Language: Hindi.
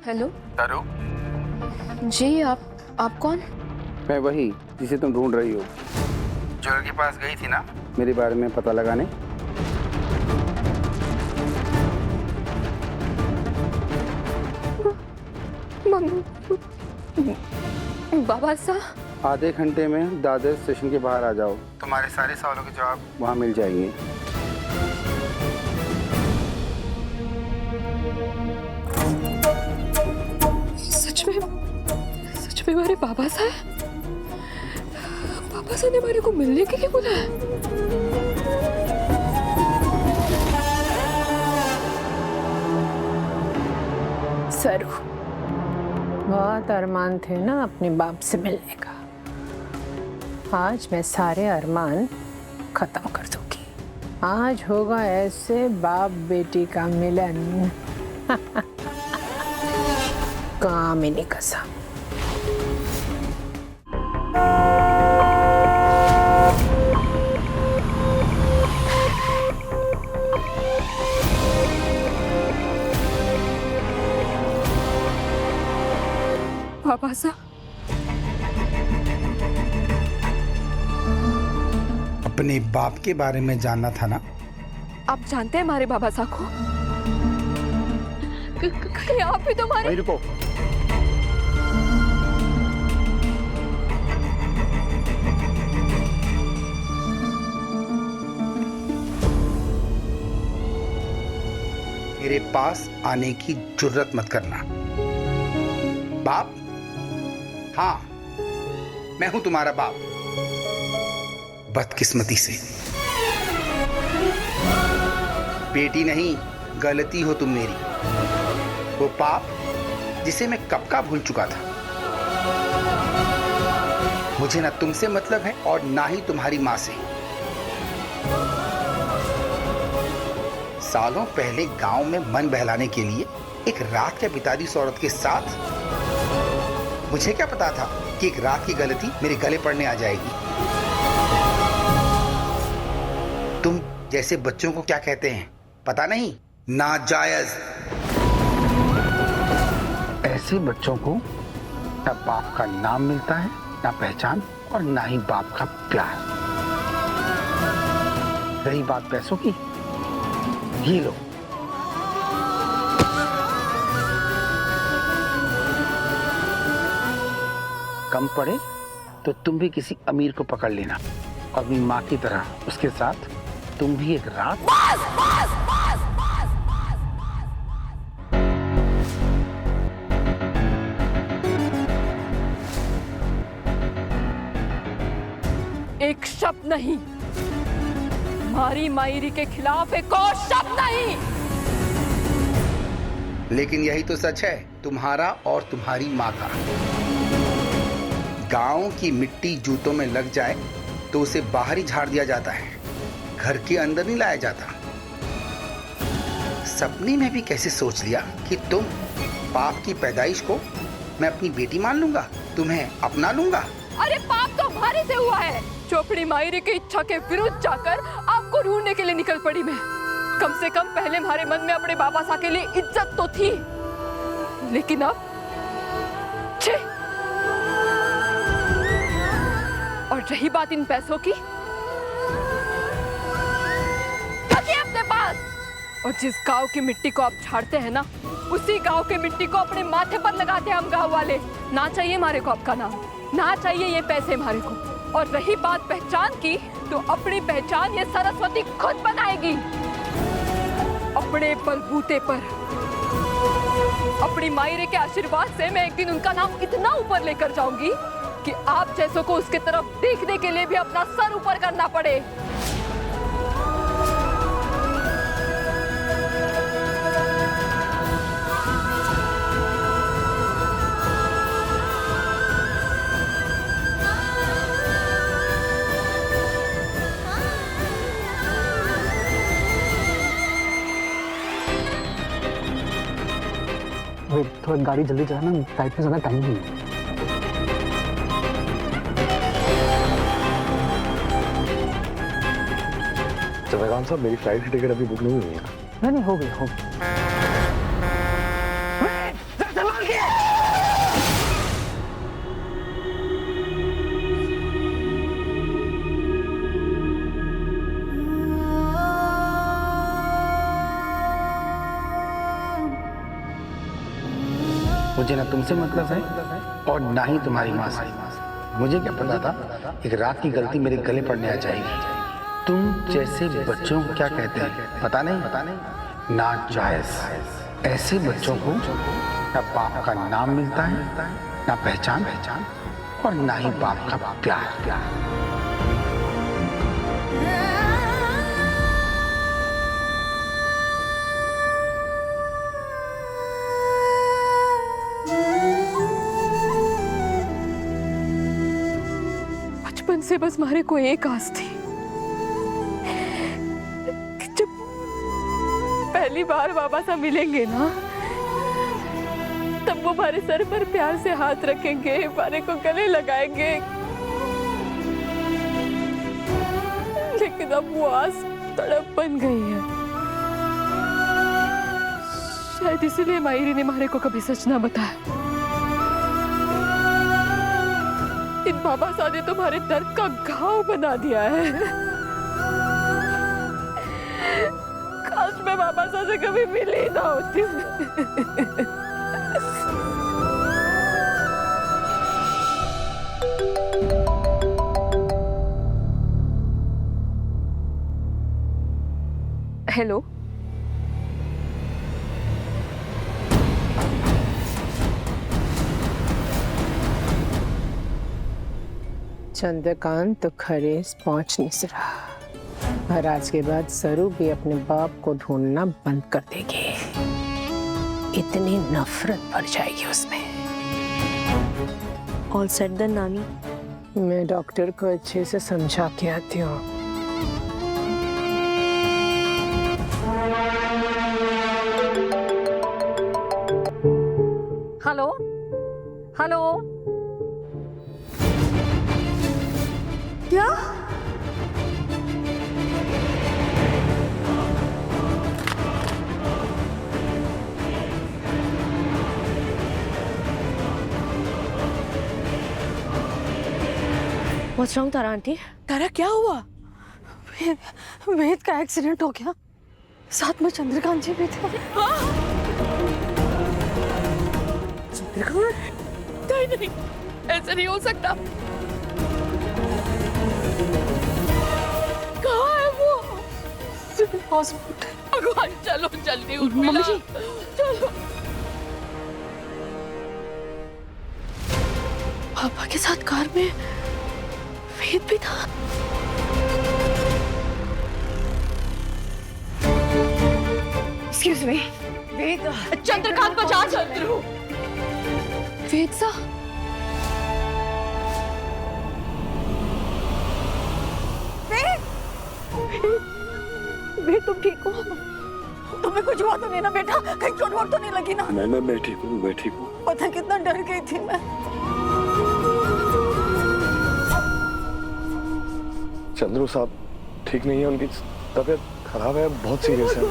हेलो तारू, जी, आप कौन? मैं वही जिसे तुम ढूंढ रही हो। ज्वेलर के पास गई थी ना? मेरे बारे में पता लगाने। बाबा साहब, आधे घंटे में दादर स्टेशन के बाहर आ जाओ, तुम्हारे सारे सवालों के जवाब वहाँ मिल जाएंगे। सच में हमारे बाबा साहब ने हमारे को मिलने के लिए बुलाया। सरू, बहुत अरमान थे ना अपने बाप से मिलने का। आज मैं सारे अरमान खत्म कर दूंगी। आज होगा ऐसे बाप बेटी का मिलन। कामिनी कसम। बाबा साहब, अपने बाप के बारे में जानना था ना? आप जानते हैं हमारे बाबा साहब को? कहीं आप भी तो हमारे... वहीं रुको। मेरे पास आने की जुर्रत मत करना। बाप? हाँ, मैं हूं तुम्हारा बाप, बदकिस्मती से। बेटी नहीं, गलती हो तुम मेरी। वो पाप जिसे मैं कब का भूल चुका था। मुझे ना तुमसे मतलब है और ना ही तुम्हारी माँ से। सालों पहले गांव में मन बहलाने के लिए एक रात के बिता दी उस औरत के साथ। मुझे क्या पता था कि एक रात की गलती मेरे गले पड़ने आ जाएगी। तुम जैसे बच्चों को क्या कहते हैं पता नहीं? नाजायज। ऐसे बच्चों को ना बाप का नाम मिलता है, ना पहचान, और ना ही बाप का प्यार। रही बात पैसों की, ये लो। कम पड़े तो तुम भी किसी अमीर को पकड़ लेना और अपनी माँ की तरह उसके साथ तुम भी एक रात... एक शब्द नहीं, हमारी मायरी के खिलाफ एक और शब्द नहीं। लेकिन यही तो सच है तुम्हारा और तुम्हारी माँ का। गांव की मिट्टी जूतों में लग जाए तो उसे बाहर ही झाड़ दिया जाता है, घर के अंदर नहीं लाया जाता। सपने में भी कैसे सोच लिया कि तुम पाप की पैदाइश को मैं अपनी बेटी मान लूंगा, तुम्हें अपना लूंगा। अरे पाप तो हमारे से हुआ है, जो अपनी मायरे की इच्छा के विरुद्ध जाकर आपको ढूंढने के लिए निकल पड़ी मैं। कम से कम पहले हमारे मन में अपने बाबा साहब के लिए इज्जत तो थी, लेकिन अब छे। और रही बात इन पैसों की, अपने पास। और जिस गांव की मिट्टी को आप झाड़ते हैं ना, उसी गांव की मिट्टी को अपने माथे पर लगाते हैं हम गांव वाले। ना चाहिए हमारे को आपका नाम, ना चाहिए ये पैसे हमारे को। और रही बात पहचान की, तो अपनी पहचान ये सरस्वती खुद बनाएगी, अपने बलबूते पर। अपनी मायरे के आशीर्वाद से मैं एक दिन उनका नाम इतना ऊपर लेकर जाऊंगी कि आप जैसों को उसके तरफ देखने के लिए भी अपना सर ऊपर करना पड़े। थोड़ा गाड़ी जल्दी चलाना, फ्लाइट में ज्यादा टाइम नहीं है। चंद्रकांत साहब, मेरी फ्लाइट की टिकट अभी बुक नहीं हुई है। नहीं, हो गई। मुझे ना तुमसे मतलब है और ना ही तुम्हारी माँ से। मुझे क्या पता था एक रात की गलती मेरे गले पड़ने आ जाएगी। तुम जैसे बच्चों को क्या कहते हैं पता नहीं, नाजायज। ऐसे बच्चों को ना बाप का नाम मिलता है, ना पहचान और ना ही बाप का प्यार। बचपन से बस हमारे को एक आस थी कि जब पहली बार बाबा से मिलेंगे ना, तब वो हमारे सर पर प्यार से हाथ रखेंगे, हमारे को गले लगाएंगे। लेकिन अब वो आस तड़प बन गई है। शायद इसीलिए मायरी ने हमारे को कभी सच ना बताया। इन बाबा साहब ने तुम्हारे दर्द का घाव बना दिया है। काश मैं बाबा साहब से कभी मिली ना होती। हेलो, चंद्रकांत तो खरेस पहुंच नहीं रहा और आज के बाद सरू भी अपने बाप को ढूंढना बंद कर देगी। इतनी नफरत बढ़ जाएगी उसमें। ऑल सेट देन नानी। मैं डॉक्टर को अच्छे से समझा के आती हूँ। हेलो हेलो, क्या? What's wrong, तारा आंटी? तारा क्या हुआ? वेद का एक्सीडेंट हो गया, साथ में चंद्रकांत जी भी थे। चंद्रकांत? नहीं, ऐसा नहीं हो सकता। कहाँ है वो? हॉस्पिटल। भगवान, चलो जल्दी उठ। मम्मी जी, चलो। पापा के साथ कार में वेद भी था। Excuse me, वेद। चंद्रकांत बचा चंद्रू। वेद सा वेद, तुम ठीक हो? तुम्हें कुछ हुआ तो नहीं ना बेटा? कहीं चोट वोट तो नहीं लगी ना? मैं ठीक हूँ, मैं ठीक हूँ। पता है कितना डर गई थी मैं। चंद्रू साहब ठीक नहीं है, उनकी तबीयत खराब है, बहुत सीरियस है।